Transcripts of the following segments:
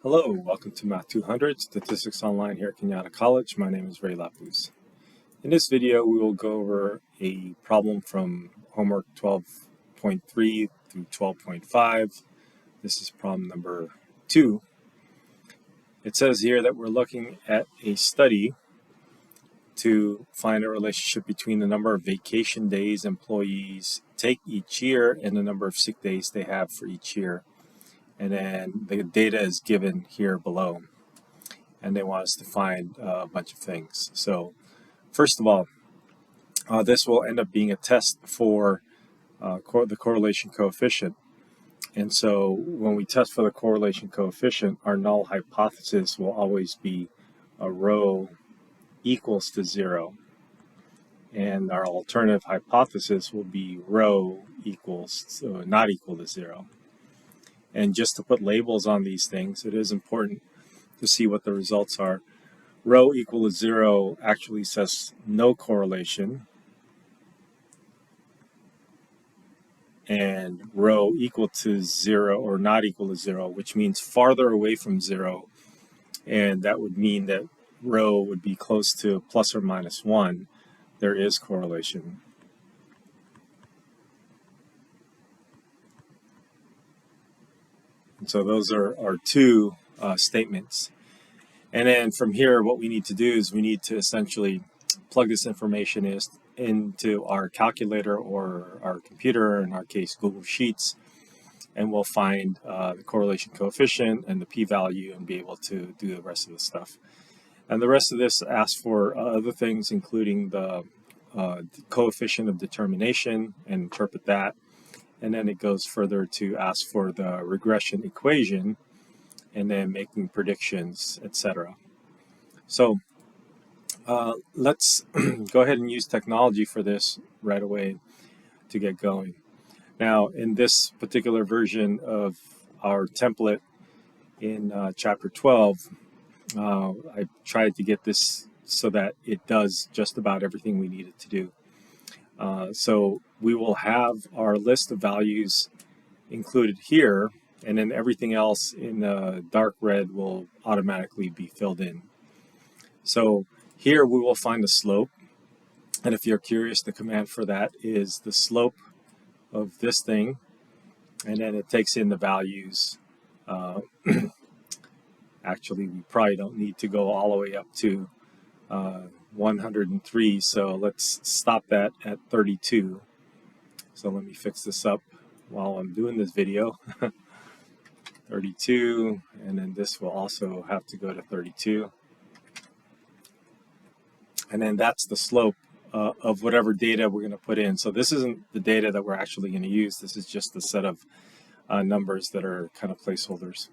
Hello, welcome to Math200 Statistics Online here at Cañada College. My name is Lapuz. In this video, we will go over a problem from homework 12.3 through 12.5. This is problem number 2. It says here that we're looking at a study to find a relationship between the number of vacation days employees take each year and the number of sick days they have for each year. And then the data is given here below. And they want us to find a bunch of things. So first of all, this will end up being a test for the correlation coefficient. And so when we test for the correlation coefficient, our null hypothesis will always be a rho equals to 0. And our alternative hypothesis will be rho equals not equal to 0. And just to put labels on these things, it is important to see what the results are. Rho equal to 0 actually says no correlation. And rho equal to 0 or not equal to 0, which means farther away from 0. And that would mean that rho would be close to plus or minus 1. There is correlation. So those are our two statements. And then from here, what we need to do is we need to essentially plug this information into our calculator or our computer, in our case, Google Sheets, and we'll find the correlation coefficient and the p-value and be able to do the rest of the stuff. And the rest of this asks for other things, including the coefficient of determination, and interpret that. And then it goes further to ask for the regression equation and then making predictions, etc. So let's go ahead and use technology for this right away to get going. Now, in this particular version of our template in chapter 12, I tried to get this so that it does just about everything we need it to do. So we will have our list of values included here, and then everything else in the dark red will automatically be filled in. So here we will find the slope, and if you're curious, the command for that is the slope of this thing, and then it takes in the values. Actually, we probably don't need to go all the way up to 103, so let's stop that at 32. So let me fix this up while I'm doing this video. 32, and then this will also have to go to 32. And then that's the slope of whatever data we're going to put in. So this isn't the data that we're actually going to use. This is just a set of numbers that are kind of placeholders.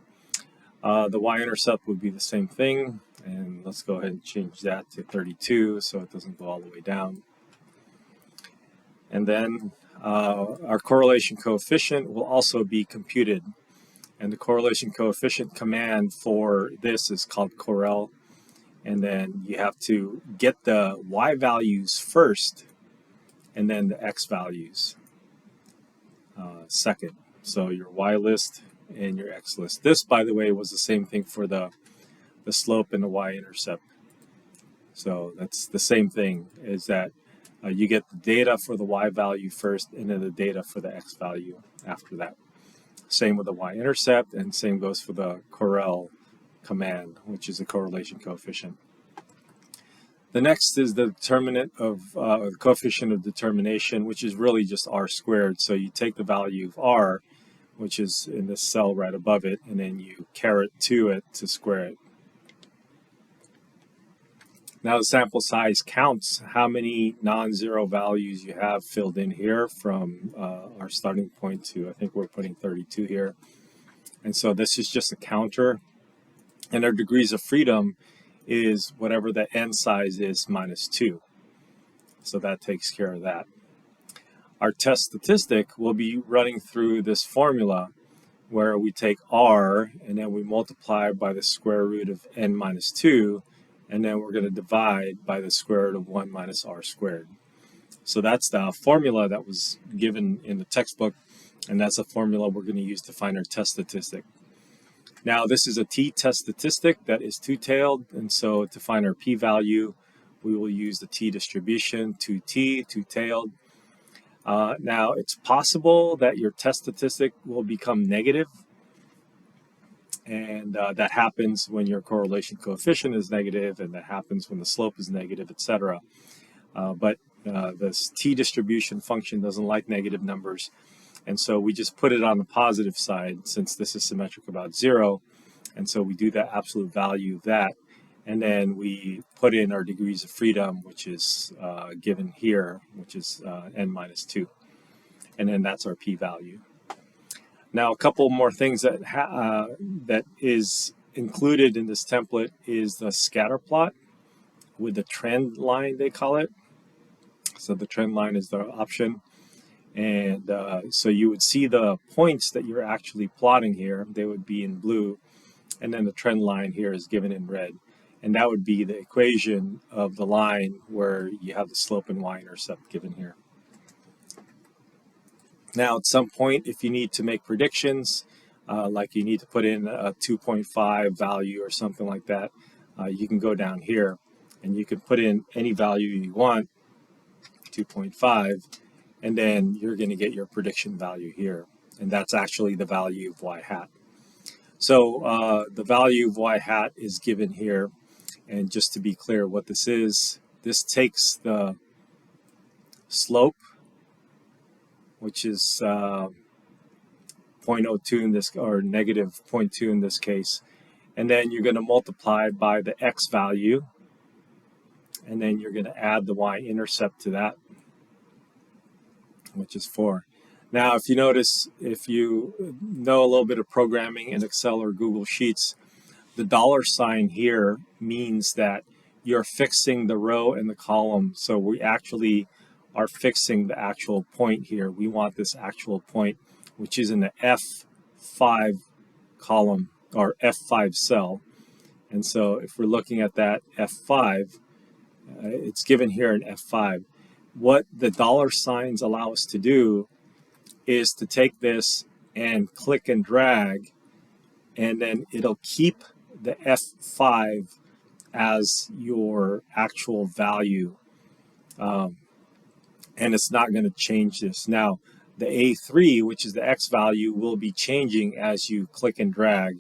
The y-intercept would be the same thing, and let's go ahead and change that to 32 so it doesn't go all the way down. And then our correlation coefficient will also be computed, and the correlation coefficient command for this is called correl, and then you have to get the y values first and then the x values second. So your y list and your x list. This, by the way, was the same thing for the slope and the y-intercept. So that's the same thing, is that you get the data for the y value first and then the data for the x value after that. Same with the y-intercept, and same goes for the correl command, which is a correlation coefficient. The next is the determinant of the coefficient of determination, which is really just r squared. So you take the value of r, which is in the cell right above it, and then you caret to it to square it. Now the sample size counts how many non-zero values you have filled in here from our starting point to, I think we're putting 32 here. And so this is just a counter, and our degrees of freedom is whatever the n size is minus 2. So that takes care of that. Our test statistic will be running through this formula where we take r and then we multiply by the square root of n minus 2, and then we're going to divide by the square root of 1 minus r squared. So that's the formula that was given in the textbook, and that's a formula we're going to use to find our test statistic. Now this is a t-test statistic that is two-tailed, and so to find our p-value, we will use the t-distribution, 2t, two-tailed. Now it's possible that your test statistic will become negative, and that happens when your correlation coefficient is negative, and that happens when the slope is negative, etc. But this t-distribution function doesn't like negative numbers, and so we just put it on the positive side since this is symmetric about 0. And so we do that absolute value of that, and then we put in our degrees of freedom, which is given here, which is n minus 2. And then that's our p-value. Now, a couple more things that that is included in this template is the scatter plot with the trend line, they call it. So the trend line is the option. And so you would see the points that you're actually plotting here. They would be in blue. And then the trend line here is given in red. And that would be the equation of the line where you have the slope and y-intercept given here. Now, at some point, if you need to make predictions, like you need to put in a 2.5 value or something like that, you can go down here and you can put in any value you want, 2.5, and then you're going to get your prediction value here. And that's actually the value of y hat. So the value of y hat is given here. And just to be clear what this takes the slope, which is 0.02 in this, or negative 0.2 in this case, and then you're going to multiply by the x value, and then you're going to add the y-intercept to that, which is 4. Now, if you notice, if you know a little bit of programming in Excel or Google Sheets, the $sign here means that you're fixing the row and the column. So we actually are fixing the actual point here. We want this actual point, which is in the F5 column or F5 cell. And so if we're looking at that F5, it's given here in F5. What the $signs allow us to do is to take this and click and drag, and then it'll keep the F5 as your actual value. And it's not going to change this. Now, the A3, which is the X value, will be changing as you click and drag,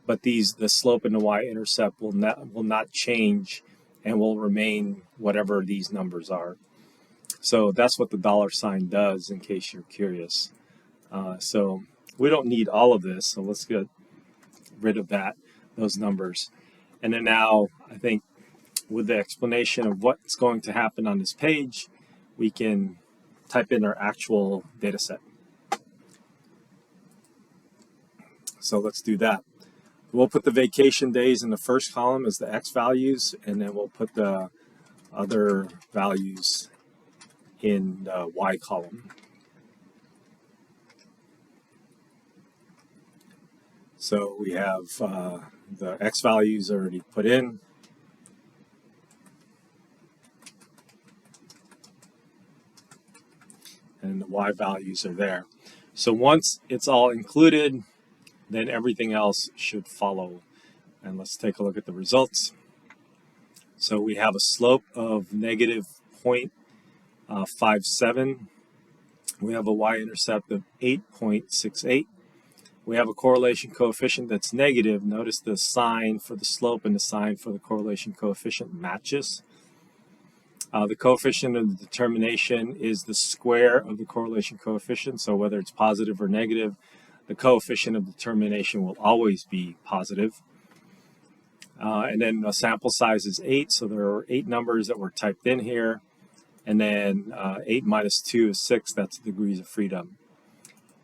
but the slope and the y-intercept will not change and will remain whatever these numbers are. So that's what the $sign does, in case you're curious. So we don't need all of this, so let's get rid of those numbers. And then now, I think with the explanation of what's going to happen on this page, we can type in our actual data set. So let's do that. We'll put the vacation days in the first column as the X values, and then we'll put the other values in the Y column. So we have the X values already put in. And the Y values are there. So once it's all included, then everything else should follow. And let's take a look at the results. So we have a slope of negative 0.57. We have a y-intercept of 8.68. We have a correlation coefficient that's negative. Notice the sign for the slope and the sign for the correlation coefficient matches. The coefficient of the determination is the square of the correlation coefficient. So whether it's positive or negative, the coefficient of determination will always be positive. And then the sample size is 8, so there are 8 numbers that were typed in here. And then 8 minus 2 is 6, that's degrees of freedom.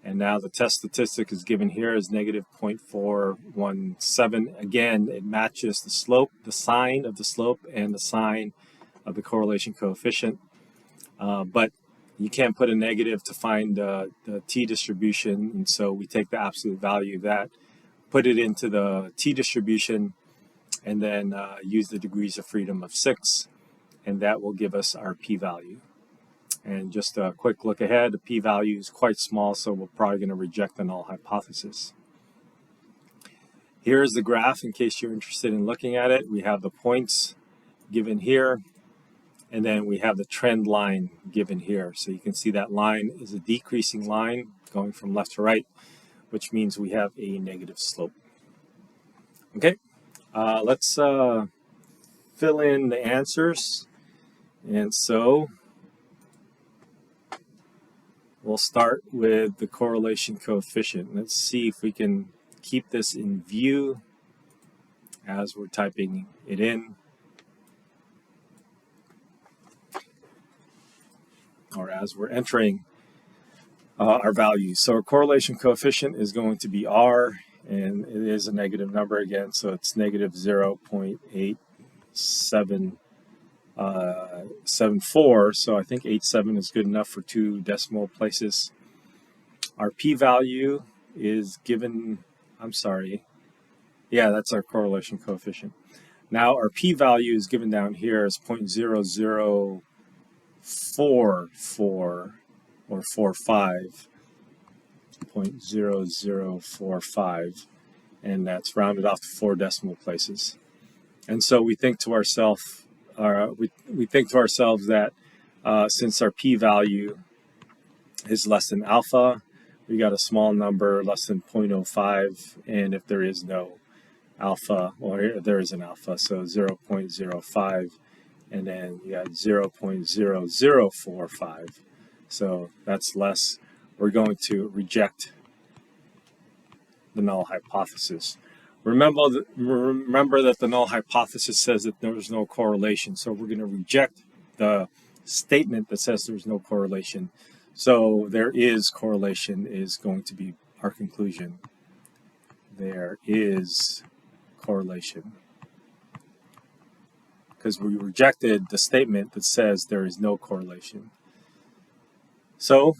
And now the test statistic is given here as negative 0.417. Again, it matches the slope, the sign of the slope, and the sign of the correlation coefficient. But you can't put a negative to find the t-distribution, and so we take the absolute value of that, put it into the t-distribution, and then use the degrees of freedom of 6, and that will give us our p-value. And just a quick look ahead, the p-value is quite small, so we're probably going to reject the null hypothesis. Here's the graph in case you're interested in looking at it. We have the points given here, and then we have the trend line given here. So you can see that line is a decreasing line going from left to right, which means we have a negative slope. Okay, let's fill in the answers. And so we'll start with the correlation coefficient. Let's see if we can keep this in view as we're typing it in, or as we're entering our values. So our correlation coefficient is going to be R, and it is a negative number again, so it's negative 0.8774. So I think 87 is good enough for 2 decimal places. Our p-value is given, that's our correlation coefficient. Now our p-value is given down here as 0.0044 or 45, 0.0045, and that's rounded off to 4 decimal places. And so we think to ourselves, that since our p-value is less than alpha, we got a small number less than 0.05, and if there is no alpha, or there is an alpha, so 0.05, and then you got 0.0045. So that's less. We're going to reject the null hypothesis. Remember that the null hypothesis says that there's no correlation. So we're going to reject the statement that says there's no correlation. So there is correlation is going to be our conclusion. There is correlation. Because we rejected the statement that says there is no correlation. So,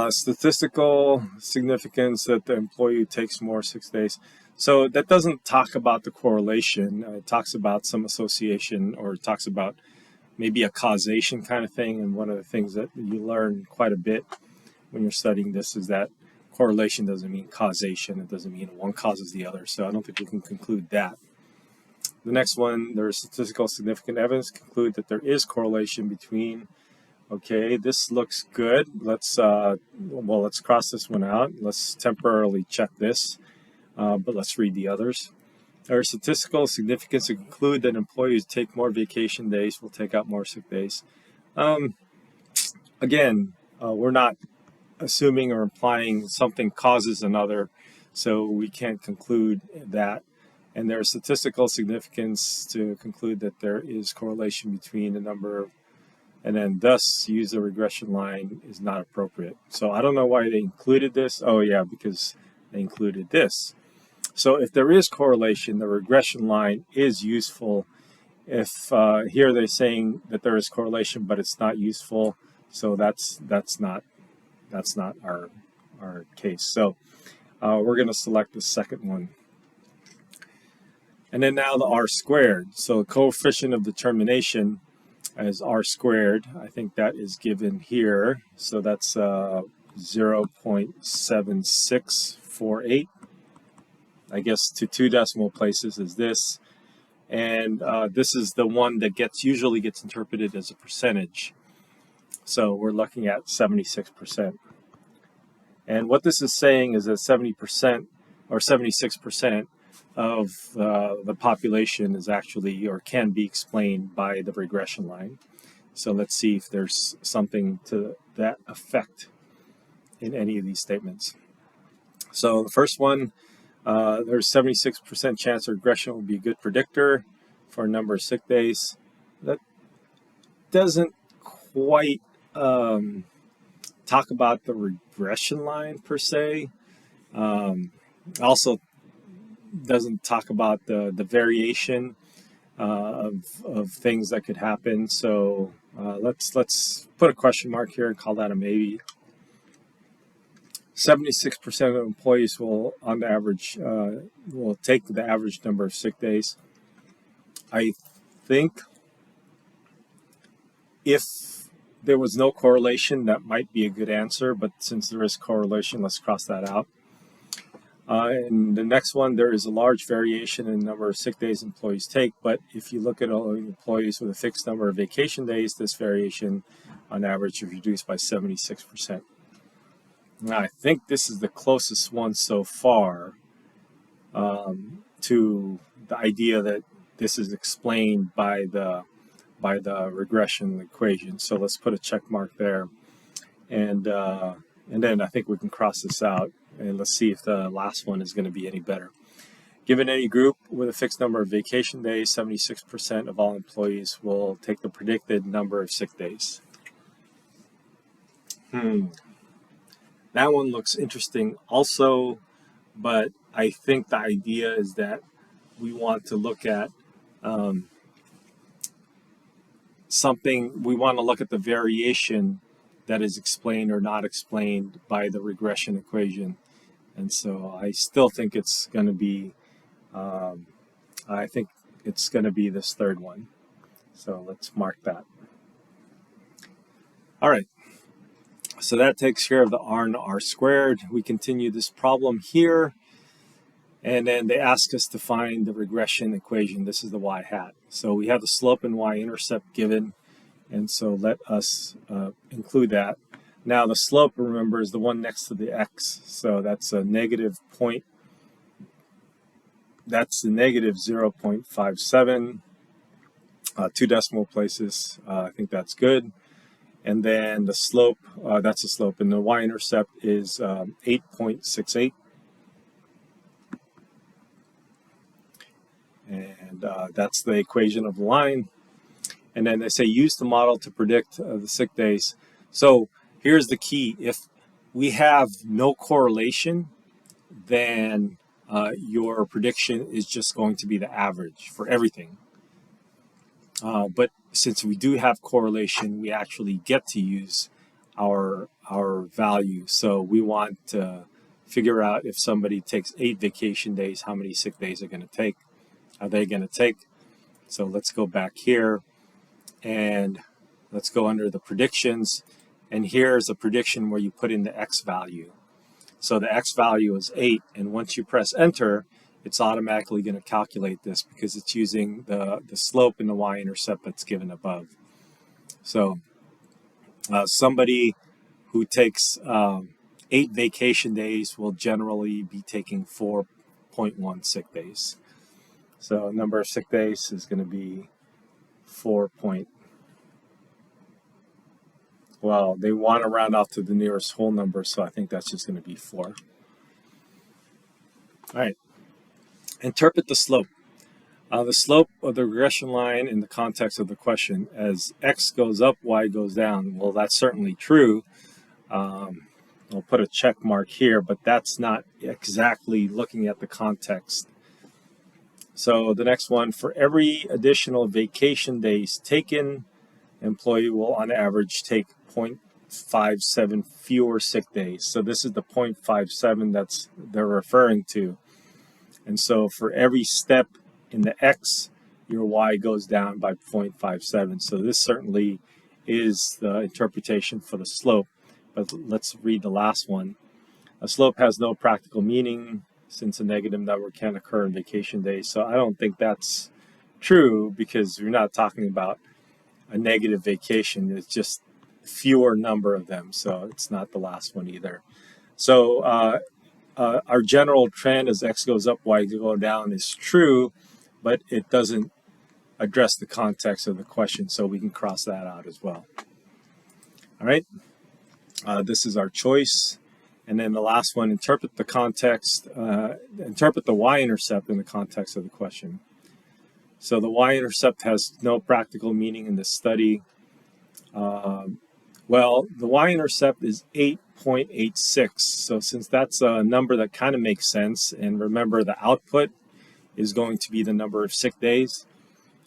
statistical significance that the employee takes more 6 days. So that doesn't talk about the correlation. It talks about some association, or it talks about maybe a causation kind of thing. And one of the things that you learn quite a bit when you're studying this is that correlation doesn't mean causation. It doesn't mean one causes the other. So I don't think we can conclude that. The next one, there is statistical significant evidence to conclude that there is correlation between. Okay, this looks good. Let's cross this one out. Let's temporarily check this, but let's read the others. There is statistical significance to conclude that employees take more vacation days will take out more sick days. Again, we're not assuming or implying something causes another, so we can't conclude that. And there's statistical significance to conclude that there is correlation between the number of, and then thus use a regression line is not appropriate. So I don't know why they included this. Oh yeah, because they included this. So if there is correlation, the regression line is useful. If here they're saying that there is correlation, but it's not useful, so that's not our case. So we're going to select the second one. And then now the R squared. So the coefficient of determination as R squared, I think that is given here. So that's 0.7648. I guess to 2 decimal places is this. And this is the one that usually gets interpreted as a percentage. So we're looking at 76%. And what this is saying is that 70% or 76% of the population is actually, or can be, explained by the regression line. So let's see if there's something to that effect in any of these statements. So the first one, there's 76% chance regression will be a good predictor for a number of sick days. That doesn't quite talk about the regression line per se. Also doesn't talk about the variation of things that could happen. So let's put a question mark here and call that a maybe. 76% of employees will, on the average, will take the average number of sick days. I think if there was no correlation, that might be a good answer, but since there is correlation, let's cross that out. And the next one, there is a large variation in the number of sick days employees take, but if you look at all employees with a fixed number of vacation days, this variation on average is reduced by 76%. Now, I think this is the closest one so far to the idea that this is explained by the regression equation. So let's put a check mark there, and then I think we can cross this out, and let's see if the last one is going to be any better. Given any group with a fixed number of vacation days, 76% of all employees will take the predicted number of sick days. That one looks interesting also, but I think the idea is that we want to look at we want to look at the variation that is explained or not explained by the regression equation. And so I still think it's going to be, I think it's going to be this third one. So let's mark that. All right. So that takes care of the r and r squared. We continue this problem here. And then they ask us to find the regression equation. This is the y hat. So we have the slope and y-intercept given. And so let us include that. Now the slope, remember, is the one next to the x. So that's a negative point. That's the negative 0.57, 2 decimal places. I think that's good. And then the slope, that's the slope. And the y-intercept is 8.68. And that's the equation of the line. And then they say use the model to predict the sick days. So here's the key. If we have no correlation, then your prediction is just going to be the average for everything. But since we do have correlation, we actually get to use our value. So we want to figure out if somebody takes 8 vacation days, how many sick days are they going to take. So let's go back here and let's go under the predictions. And here's a prediction where you put in the x value. So the x value is 8, and once you press enter, it's automatically going to calculate this because it's using the slope and the y-intercept that's given above. So somebody who takes 8 vacation days will generally be taking 4.1 sick days. So number of sick days is going to be 4. Well, they want to round off to the nearest whole number, so I think that's just going to be 4. All right. Interpret the slope. The slope of the regression line in the context of the question. As x goes up, y goes down. Well, that's certainly true. I'll put a check mark here, but that's not exactly looking at the context. So the next one, for every additional vacation days taken, employee will on average take 0.57 fewer sick days. So this is the 0.57 they're referring to. And so for every step in the x, your y goes down by 0.57. So this certainly is the interpretation for the slope. But let's read the last one. A slope has no practical meaning since a negative number can occur in vacation days. So I don't think that's true because we're not talking about a negative vacation. It's just fewer number of them. So it's not the last one either. So our general trend as x goes up, y goes down is true, but it doesn't address the context of the question. So we can cross that out as well. All right. This is our choice. And then the last one, interpret the context, interpret the y-intercept in the context of the question. So the y-intercept has no practical meaning in this study. Well, the y-intercept is 8.86. So since that's a number that kind of makes sense, and remember the output is going to be the number of sick days.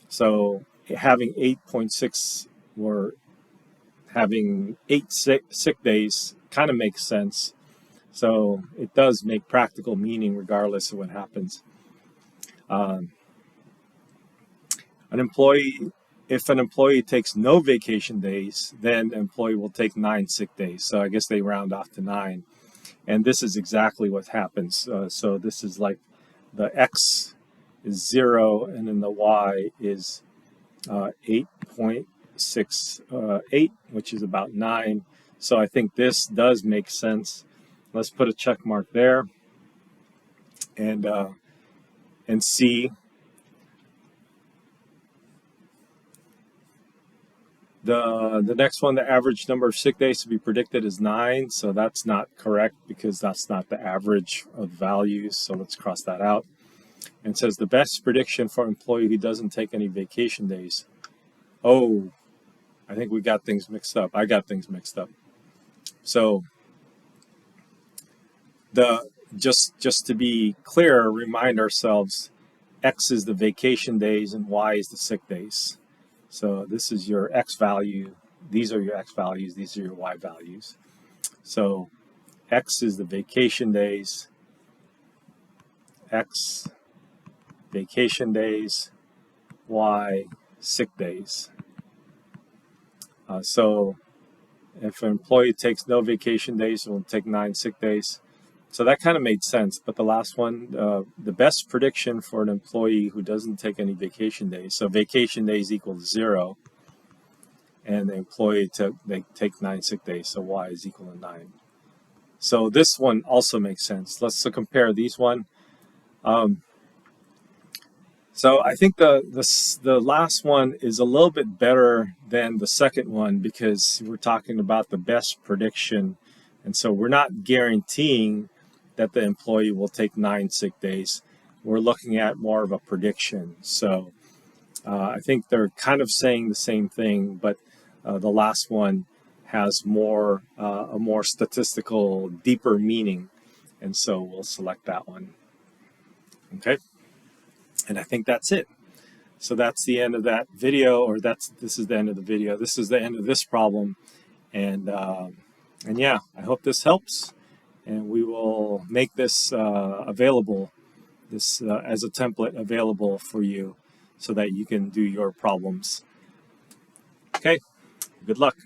So having 8.6 or having 8 sick days kind of makes sense. So it does make practical meaning regardless of what happens. If an employee takes no vacation days, then the employee will take 9 sick days. So I guess they round off to 9. And this is exactly what happens. So this is like the x is 0, and then the y is 8.68, which is about 9. So I think this does make sense. Let's put a check mark there and see. The next one, the average number of sick days to be predicted is 9. So that's not correct because that's not the average of values. So let's cross that out. And it says the best prediction for an employee who doesn't take any vacation days. Oh, I think we got things mixed up. I got things mixed up. So just to be clear, remind ourselves, X is the vacation days and Y is the sick days. So this is your X value. These are your X values. These are your Y values. So X is the vacation days. X, vacation days. Y, sick days. So if an employee takes no vacation days, it will take 9 sick days. So that kind of made sense. But the last one, the best prediction for an employee who doesn't take any vacation days. So vacation days equals 0. And the employee they take 9 sick days. So Y is equal to 9. So this one also makes sense. Let's compare these one. So I think the last one is a little bit better than the second one because we're talking about the best prediction. And so we're not guaranteeing that the employee will take 9 sick days. We're looking at more of a prediction. So I think they're kind of saying the same thing, but the last one has a more statistical, deeper meaning. And so we'll select that one. Okay. And I think that's it. So that's the end of that video, or this is the end of the video. This is the end of this problem. And yeah, I hope this helps. And we will make this available, as a template available for you so that you can do your problems. Okay, good luck.